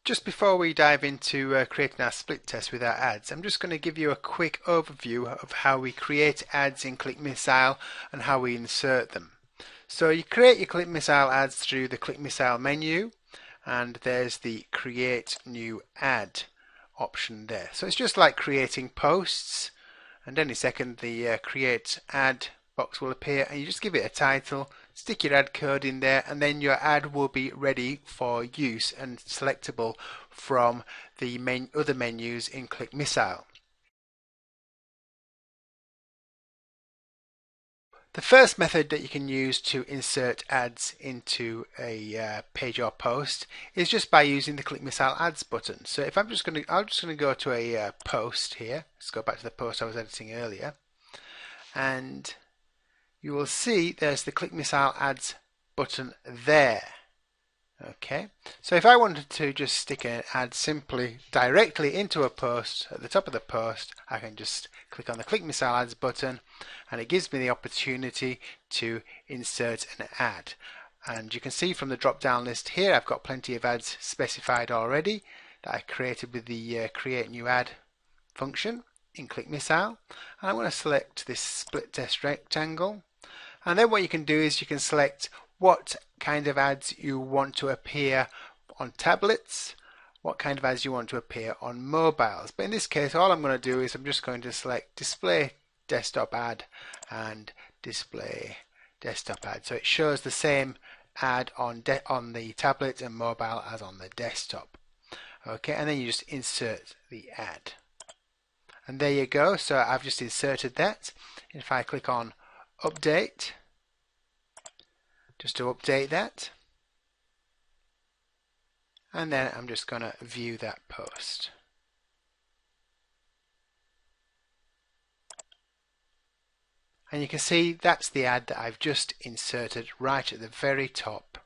Just before we dive into creating our split test with our ads, I'm just going to give you a quick overview of how we create ads in ClickMissile and how we insert them. So you create your ClickMissile ads through the ClickMissile menu, and there's the Create New Ad option there. So it's just like creating posts, and any second the Create Ad box will appear, and you just give it a title, stick your ad code in there, and then your ad will be ready for use and selectable from the other menus in ClickMissile. The first method that you can use to insert ads into a page or post is just by using the ClickMissile ads button. So if I'm just going to go to a post here. Let's go back to the post I was editing earlier, and you will see there's the ClickMissile ads button there. Okay, so if I wanted to just stick an ad simply directly into a post at the top of the post, I can just click on the ClickMissile ads button, and it gives me the opportunity to insert an ad. And you can see from the drop down list here, I've got plenty of ads specified already that I created with the Create New Ad function in ClickMissile. And I'm going to select this split test rectangle, and then what you can do is you can select what kind of ads you want to appear on tablets, what kind of ads you want to appear on mobiles. But in this case, all I'm going to do is I'm just going to select Display Desktop Ad and Display Desktop Ad. So it shows the same ad on the tablet and mobile as on the desktop. Okay, and then you just insert the ad. And there you go. So I've just inserted that. If I click on Update, just to update that, and then I'm just going to view that post. And you can see that's the ad that I've just inserted right at the very top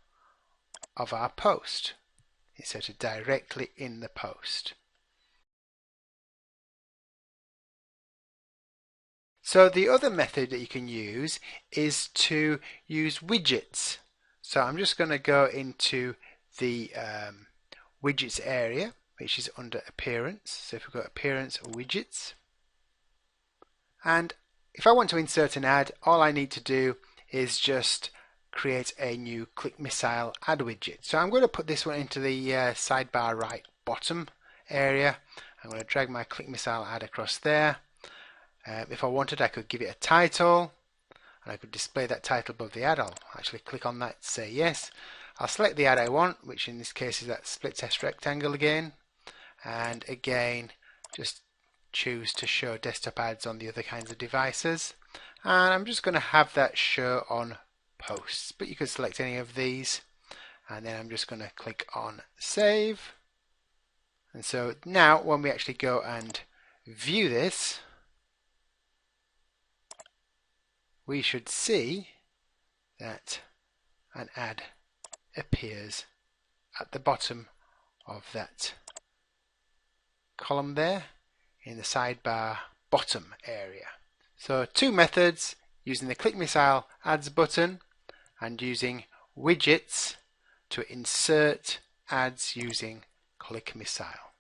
of our post, inserted directly in the post. So the other method that you can use is to use widgets. So I'm just going to go into the widgets area, which is under appearance. So if we go appearance or widgets, and if I want to insert an ad, all I need to do is just create a new ClickMissile ad widget. So I'm going to put this one into the sidebar right bottom area. I'm going to drag my ClickMissile ad across there. If I wanted, I could give it a title, and I could display that title above the ad. I'll actually click on that, say yes. I'll select the ad I want, which in this case is that split test rectangle again, and again just choose to show desktop ads on the other kinds of devices, and I'm just going to have that show on posts, but you could select any of these, and then I'm just going to click on save. And so now when we actually go and view this, we should see that an ad appears at the bottom of that column there in the sidebar bottom area. So two methods, using the ClickMissile ads button and using widgets to insert ads using ClickMissile.